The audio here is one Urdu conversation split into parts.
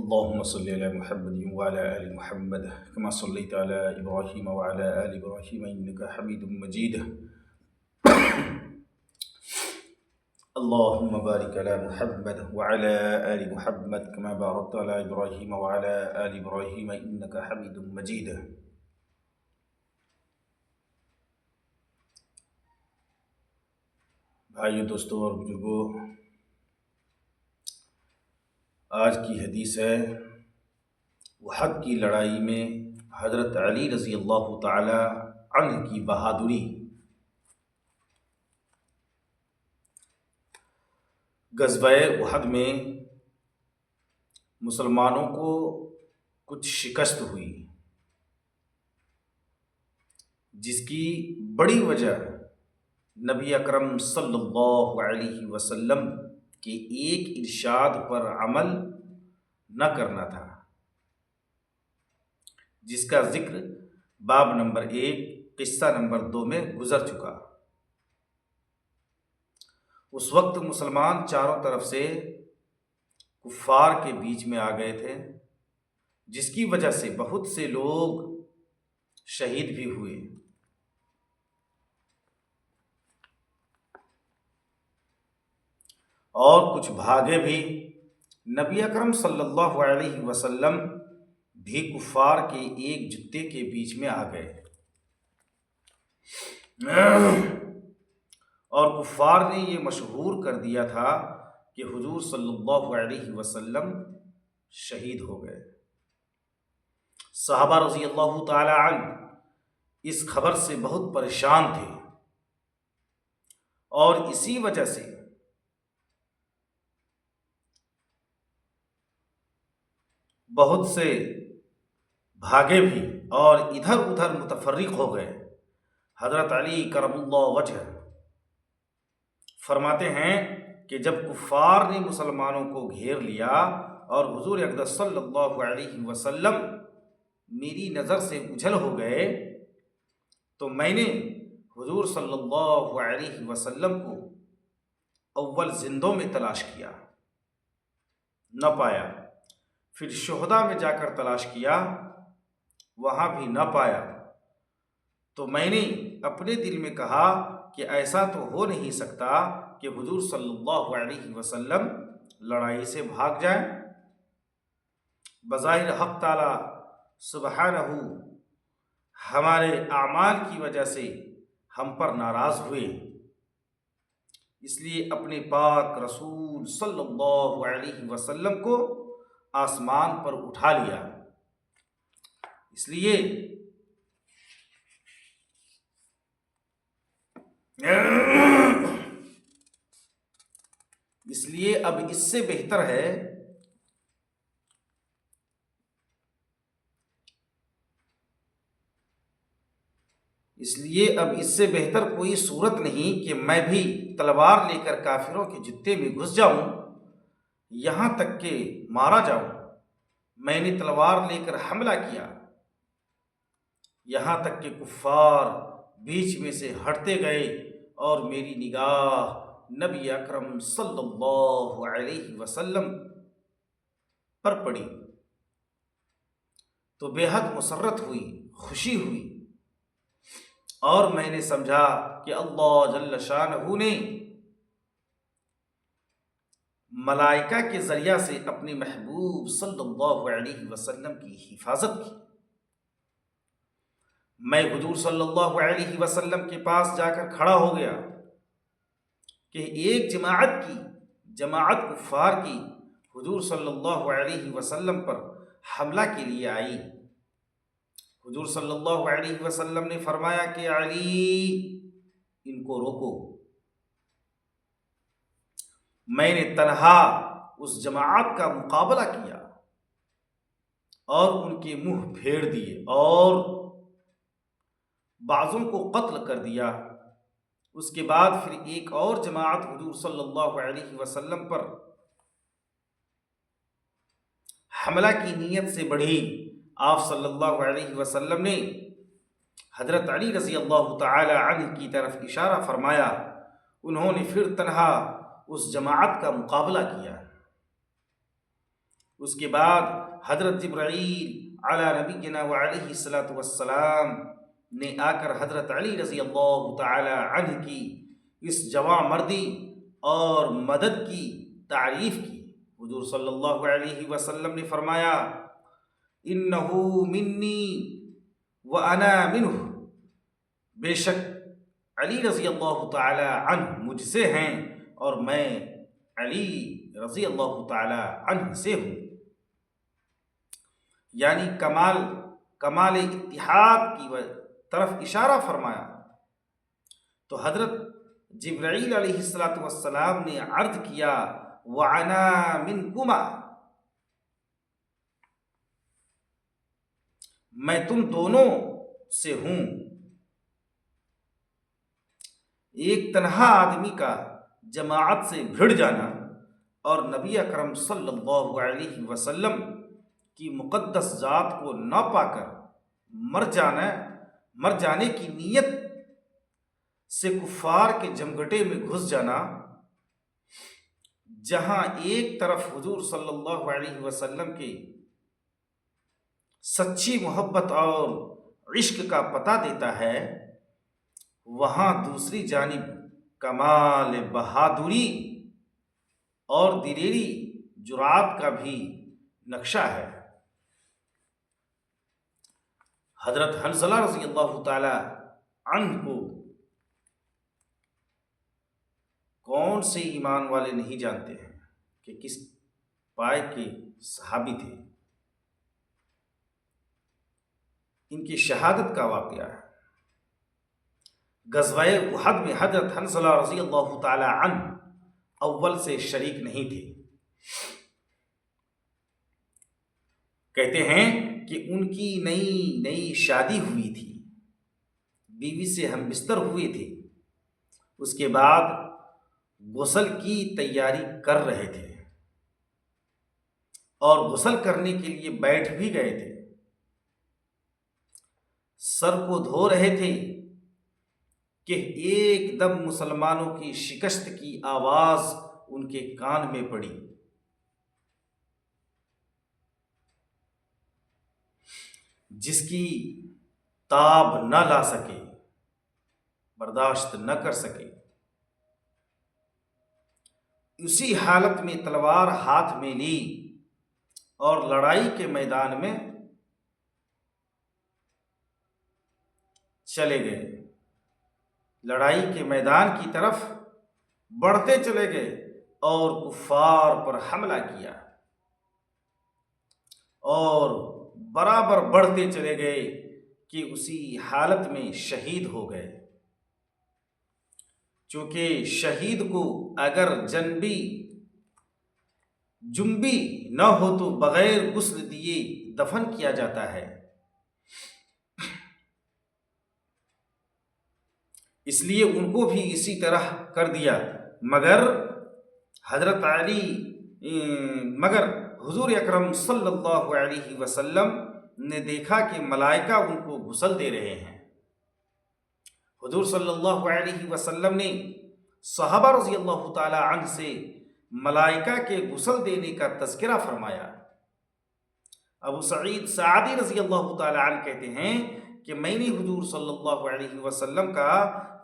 اللهم صل على محمد وعلى آل محمد كما صليت على إبراهيم وعلى آل إبراهيم إنك حميد مجيد. اللهم بارك على محمد وعلى آل محمد كما باركت على إبراهيم وعلى آل إبراهيم إنك حميد مجيد. بھائیو، دوستوں اور بزرگوں، آج کی حدیث ہے احد کی لڑائی میں حضرت علی رضی اللہ تعالی عنہ کی بہادری۔ غزوہ احد میں مسلمانوں کو کچھ شکست ہوئی، جس کی بڑی وجہ نبی اکرم صلی اللہ علیہ وسلم کے ایک ارشاد پر عمل نہ کرنا تھا، جس کا ذکر باب نمبر 1 قصہ نمبر 2 میں گزر چکا۔ اس وقت مسلمان چاروں طرف سے کفار کے بیچ میں آ گئے تھے، جس کی وجہ سے بہت سے لوگ شہید بھی ہوئے۔ اور کچھ بھاگے بھی۔ نبی اکرم صلی اللہ علیہ وسلم بھی کفار کے ایک جتے کے بیچ میں آ گئے، اور کفار نے یہ مشہور کر دیا تھا کہ حضور صلی اللہ علیہ وسلم شہید ہو گئے۔ صحابہ رضی اللہ تعالی عنہ اس خبر سے بہت پریشان تھے، اور اسی وجہ سے بہت سے بھاگے بھی اور ادھر ادھر متفرق ہو گئے۔ حضرت علی کرم اللہ وجہ فرماتے ہیں کہ جب کفار نے مسلمانوں کو گھیر لیا اور حضور اقدس صلی اللہ علیہ وسلم میری نظر سے اجھل ہو گئے، تو میں نے حضور صلی اللہ علیہ وسلم کو اول زندوں میں تلاش کیا، نہ پایا۔ پھر شہداء میں جا کر تلاش کیا، وہاں بھی نہ پایا۔ تو میں نے اپنے دل میں کہا کہ ایسا تو ہو نہیں سکتا کہ حضور صلی اللہ علیہ وسلم لڑائی سے بھاگ جائیں۔ بظاہر حق تعالی سبحانہ ہمارے اعمال کی وجہ سے ہم پر ناراض ہوئے، اس لیے اپنے پاک رسول صلی اللہ علیہ وسلم کو آسمان پر اٹھا لیا۔ اس لیے اب اس سے بہتر ہے کوئی صورت نہیں کہ میں بھی تلوار لے کر کافروں کے جتے میں گھس جاؤں، یہاں تک کہ مارا جاؤں۔ میں نے تلوار لے کر حملہ کیا، یہاں تک کہ کفار بیچ میں سے ہٹتے گئے اور میری نگاہ نبی اکرم صلی اللہ علیہ وسلم پر پڑی، تو بے حد مسرت ہوئی، خوشی ہوئی، اور میں نے سمجھا کہ اللہ جل شانہ نے ملائکہ کے ذریعہ سے اپنے محبوب صلی اللہ علیہ وسلم کی حفاظت کی۔ میں حضور صلی اللہ علیہ وسلم کے پاس جا کر کھڑا ہو گیا کہ ایک جماعت کفار کی حضور صلی اللہ علیہ وسلم پر حملہ کے لیے آئی۔ حضور صلی اللہ علیہ وسلم نے فرمایا کہ علی، ان کو روکو۔ میں نے تنہا اس جماعت کا مقابلہ کیا اور ان کے منہ پھیر دیے اور بعضوں کو قتل کر دیا۔ اس کے بعد پھر ایک اور جماعت حضور صلی اللہ علیہ وسلم پر حملہ کی نیت سے بڑھی۔ آپ صلی اللہ علیہ وسلم نے حضرت علی رضی اللہ تعالی عنہ کی طرف اشارہ فرمایا، انہوں نے پھر تنہا اس جماعت کا مقابلہ کیا۔ اس کے بعد حضرت جبرائیل علی نبینا وعلیہ الصلاۃ والسلام نے آ کر حضرت علی رضی اللہ تعالی عنہ کی اس جواں مردی اور مدد کی تعریف کی۔ حضور صلی اللہ علیہ وسلم نے فرمایا انہو منی وانا منہ، بے شک علی رضی اللہ تعالی عنہ مجھ سے ہیں اور میں علی رضی اللہ تعالی عنہ سے ہوں۔ یعنی کمال اتحاد کی طرف اشارہ فرمایا۔ تو حضرت جبرائیل علیہ الصلاۃ والسلام نے عرض کیا وَأَنَا مِنْكُمَا، میں تم دونوں سے ہوں۔ ایک تنہا آدمی کا جماعت سے بھڑ جانا اور نبی اکرم صلی اللہ علیہ وسلم کی مقدس ذات کو نہ پا کر مر جانے کی نیت سے کفار کے جمگٹے میں گھس جانا، جہاں ایک طرف حضور صلی اللہ علیہ وسلم کی سچی محبت اور عشق کا پتہ دیتا ہے، وہاں دوسری جانب کمال بہادری اور دلیری جرات کا بھی نقشہ ہے۔ حضرت حنظلہ رضی اللہ تعالی عنہ کو کون سے ایمان والے نہیں جانتے ہیں کہ کس پائے کے صحابی تھے؟ ان کی شہادت کا واقعہ ہے۔ غزوہ احد میں حضرت حنظلہ رضی اللہ تعالی عنہ اول سے شریک نہیں تھے۔ کہتے ہیں کہ ان کی نئی شادی ہوئی تھی، بیوی سے ہم بستر ہوئے تھے، اس کے بعد غسل کی تیاری کر رہے تھے اور غسل کرنے کے لیے بیٹھ بھی گئے تھے، سر کو دھو رہے تھے کہ ایک دم مسلمانوں کی شکست کی آواز ان کے کان میں پڑی۔ جس کی تاب نہ لا سکے، برداشت نہ کر سکے، اسی حالت میں تلوار ہاتھ میں لی اور لڑائی کے میدان میں چلے گئے، لڑائی کے میدان کی طرف بڑھتے چلے گئے اور کفار پر حملہ کیا اور برابر بڑھتے چلے گئے کہ اسی حالت میں شہید ہو گئے۔ چونکہ شہید کو اگر جنبی نہ ہو تو بغیر غسل دیے دفن کیا جاتا ہے، اس لیے ان کو بھی اسی طرح کر دیا۔ مگر حضور اکرم صلی اللہ علیہ وسلم نے دیکھا کہ ملائکہ ان کو غسل دے رہے ہیں۔ حضور صلی اللہ علیہ وسلم نے صحابہ رضی اللہ تعالی عنہ سے ملائکہ کے غسل دینے کا تذکرہ فرمایا۔ ابو سعید سعدی رضی اللہ تعالی عنہ کہتے ہیں کہ میں نے حضور صلی اللہ علیہ وسلم کا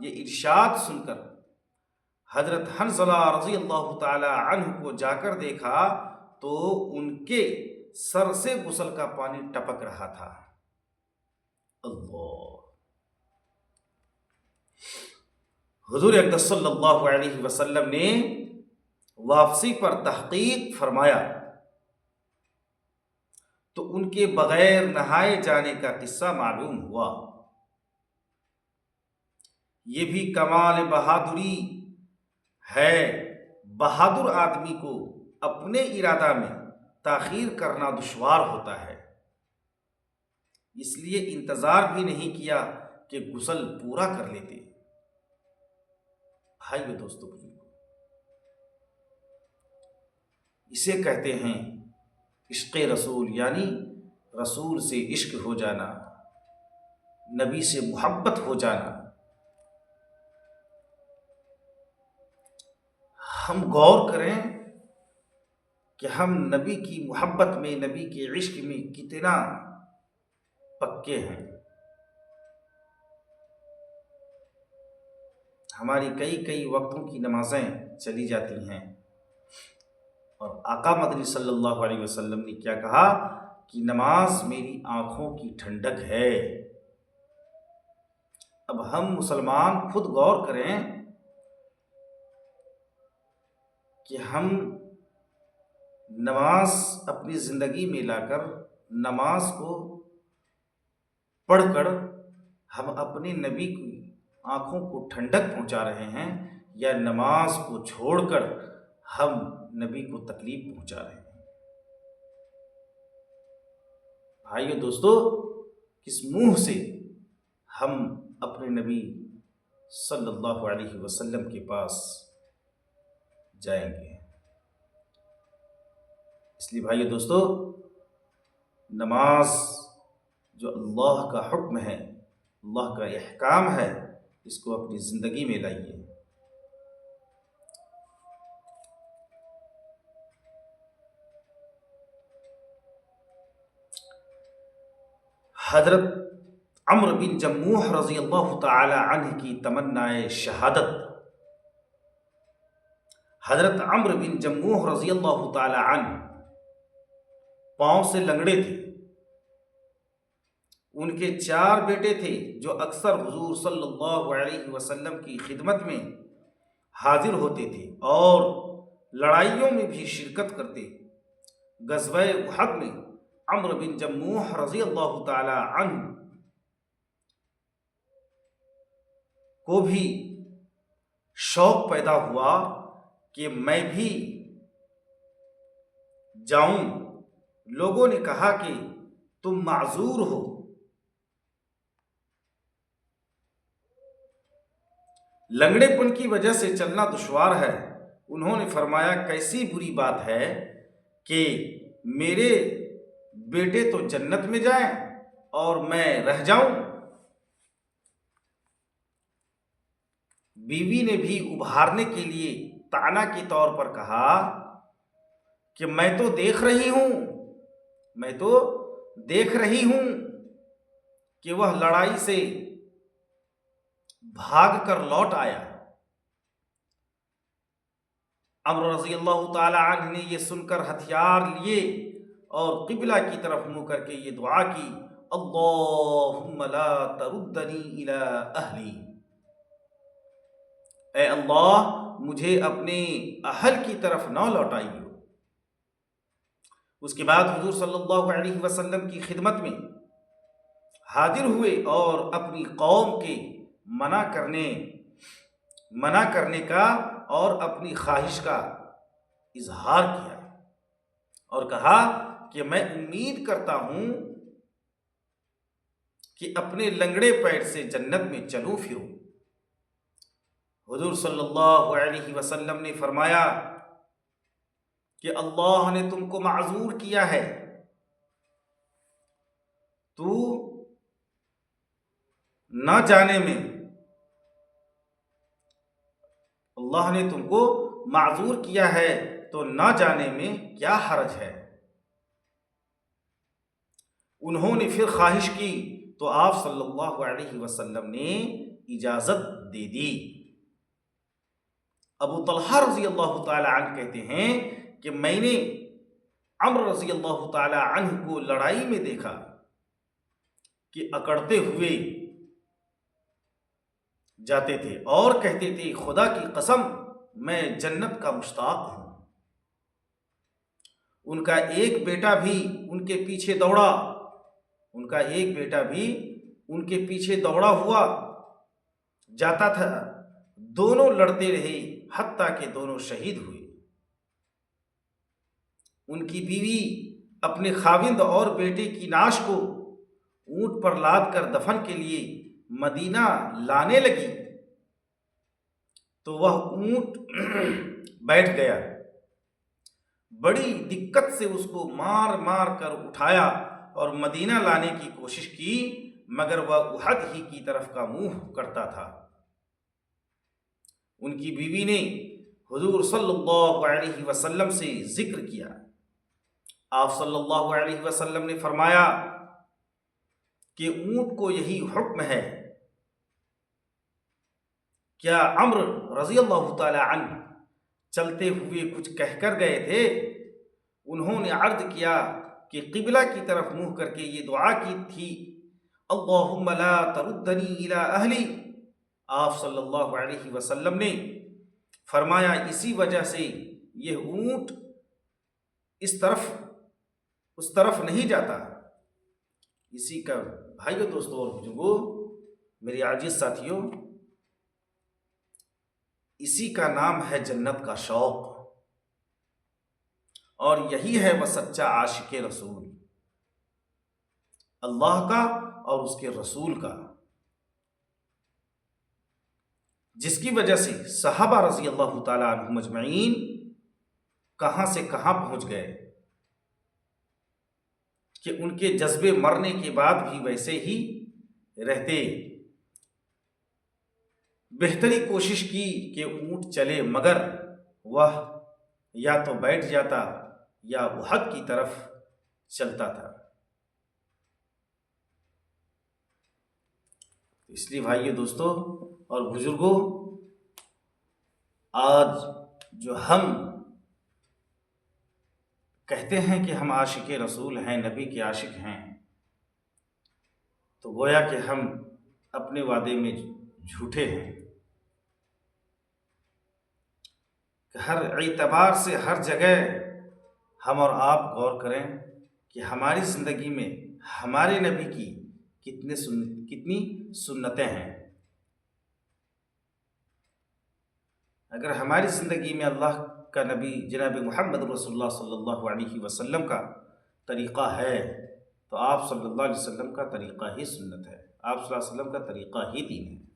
یہ ارشاد سن کر حضرت حنظلہ رضی اللہ تعالی عنہ کو جا کر دیکھا تو ان کے سر سے غسل کا پانی ٹپک رہا تھا۔ اللہ! حضور اقدس صلی اللہ علیہ وسلم نے واپسی پر تحقیق فرمایا تو ان کے بغیر نہائے جانے کا قصہ معلوم ہوا۔ یہ بھی کمال بہادری ہے۔ بہادر آدمی کو اپنے ارادہ میں تاخیر کرنا دشوار ہوتا ہے، اس لیے انتظار بھی نہیں کیا کہ غسل پورا کر لیتے۔ بھائی و دوستو، اسے کہتے ہیں عشق رسول، یعنی رسول سے عشق ہو جانا، نبی سے محبت ہو جانا۔ ہم غور کریں کہ ہم نبی کی محبت میں، نبی کے عشق میں کتنا پکے ہیں۔ ہماری کئی وقتوں کی نمازیں چلی جاتی ہیں، اور آقا مدنی صلی اللہ علیہ وسلم نے کیا کہا کہ نماز میری آنکھوں کی ٹھنڈک ہے۔ اب ہم مسلمان خود غور کریں کہ ہم نماز اپنی زندگی میں لا کر، نماز کو پڑھ کر ہم اپنے نبی کی آنکھوں کو ٹھنڈک پہنچا رہے ہیں، یا نماز کو چھوڑ کر ہم نبی کو تکلیف پہنچا رہے ہیں؟ بھائیو دوستو، کس منہ سے ہم اپنے نبی صلی اللہ علیہ وسلم کے پاس جائیں گے؟ اس لیے بھائیو دوستو، نماز جو اللہ کا حکم ہے، اللہ کا احکام ہے، اس کو اپنی زندگی میں لائیے۔ حضرت عمرو بن جموح رضی اللہ تعالی عنہ کی تمنائے شہادت۔ حضرت عمرو بن جموح رضی اللہ تعالی عنہ پاؤں سے لنگڑے تھے۔ ان کے 4 بیٹے تھے جو اکثر حضور صلی اللہ علیہ وسلم کی خدمت میں حاضر ہوتے تھے اور لڑائیوں میں بھی شرکت کرتے۔ غزوہ احد میں عمرو بن جموح رضی اللہ تعالی عنہ کو بھی شوق پیدا ہوا کہ میں بھی جاؤں۔ لوگوں نے کہا کہ تم معذور ہو۔ لنگڑے پن کی وجہ سے چلنا دشوار ہے۔ انہوں نے فرمایا کیسی بری بات ہے کہ میرے بیٹے تو جنت میں جائیں اور میں رہ جاؤں۔ بیوی نے بھی ابھارنے کے لیے طعنہ کے طور پر کہا کہ میں تو دیکھ رہی ہوں کہ وہ لڑائی سے بھاگ کر لوٹ آیا۔ عمرو رضی اللہ تعالی عنہ نے یہ سن کر ہتھیار لیے اور قبلہ کی طرف منہ کر کے یہ دعا کی، اللہم لا تردنی الی اہلی، اے اللہ مجھے اپنے اہل کی طرف نہ لوٹائیے۔ اس کے بعد حضور صلی اللہ علیہ وسلم کی خدمت میں حاضر ہوئے اور اپنی قوم کے منع کرنے کا اور اپنی خواہش کا اظہار کیا اور کہا کہ میں امید کرتا ہوں کہ اپنے لنگڑے پیر سے جنت میں چلوں پھروں۔ حضور صلی اللہ علیہ وسلم نے فرمایا کہ اللہ نے تم کو معذور کیا ہے، تو نہ جانے میں، اللہ نے تم کو معذور کیا ہے تو نہ جانے میں کیا حرج ہے۔ انہوں نے پھر خواہش کی تو آپ صلی اللہ علیہ وسلم نے اجازت دے دی۔ ابو طلحہ رضی اللہ تعالی عنہ کہتے ہیں کہ میں نے عمرو رضی اللہ تعالی عنہ کو لڑائی میں دیکھا کہ اکڑتے ہوئے جاتے تھے اور کہتے تھے خدا کی قسم میں جنت کا مشتاق ہوں۔ ان کا ایک بیٹا بھی ان کے پیچھے دوڑا ہوا جاتا تھا۔ دونوں لڑتے رہے حتیٰ کہ دونوں شہید ہوئے۔ ان کی بیوی اپنے خاوند اور بیٹے کی نعش کو اونٹ پر لاد کر دفن کے لیے مدینہ لانے لگی تو وہ اونٹ بیٹھ گیا۔ بڑی دقت سے اس کو مار مار کر اٹھایا اور مدینہ لانے کی کوشش کی، مگر وہ احد ہی کی طرف کا منہ کرتا تھا۔ ان کی بیوی نے حضور صلی اللہ علیہ وسلم سے ذکر کیا آپ صلی اللہ علیہ وسلم نے فرمایا کہ اونٹ کو یہی حکم ہے۔ کیا عمرو رضی اللہ تعالی عنہ چلتے ہوئے کچھ کہہ کر گئے تھے؟ انہوں نے عرض کیا کہ قبلہ کی طرف منہ کر کے یہ دعا کی تھی، اللہم لا تردنی الی اہلی۔ آپ صلی اللہ علیہ وسلم نے فرمایا اسی وجہ سے یہ اونٹ اس طرف نہیں جاتا۔ اسی کا بھائیو، دوستو اور بزرگوں، میرے عزیز ساتھیوں، اسی کا نام ہے جنت کا شوق، اور یہی ہے وہ سچا عاشق رسول، اللہ کا اور اس کے رسول کا، جس کی وجہ سے صحابہ رضی اللہ تعالی عنہم اجمعین کہاں سے کہاں پہنچ گئے کہ ان کے جذبے مرنے کے بعد بھی ویسے ہی رہتے۔ بہتری کوشش کی کہ اونٹ چلے، مگر وہ یا تو بیٹھ جاتا یا احد کی طرف چلتا تھا۔ اس لیے بھائیو، دوستو اور بزرگوں، آج جو ہم کہتے ہیں کہ ہم عاشق رسول ہیں، نبی کے عاشق ہیں، تو گویا کہ ہم اپنے وعدے میں جھوٹے ہیں۔ ہر اعتبار سے ہر جگہ ہم اور آپ غور کریں کہ ہماری زندگی میں ہمارے نبی کی کتنی سنتیں ہیں۔ اگر ہماری زندگی میں اللہ کا نبی جناب محمد رسول اللہ صلی اللہ علیہ وسلم کا طریقہ ہے، تو آپ صلی اللہ علیہ وسلم کا طریقہ ہی سنت ہے، آپ صلی اللہ علیہ وسلم کا طریقہ ہی دین ہے۔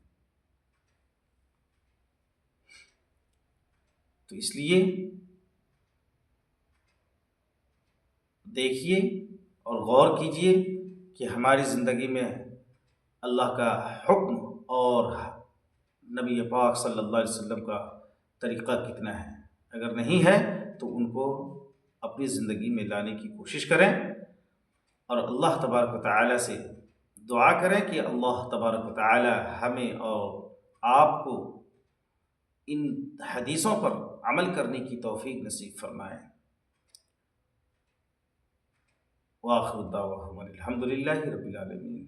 تو اس لیے دیکھیے اور غور کیجئے کہ ہماری زندگی میں اللہ کا حکم اور نبی پاک صلی اللہ علیہ وسلم کا طریقہ کتنا ہے۔ اگر نہیں ہے تو ان کو اپنی زندگی میں لانے کی کوشش کریں، اور اللہ تبارک و تعالی سے دعا کریں کہ اللہ تبارک و تعالی ہمیں اور آپ کو ان حدیثوں پر عمل کرنے کی توفیق نصیب فرمائے۔ وآخر دعواہم الحمدللہ رب العالمین۔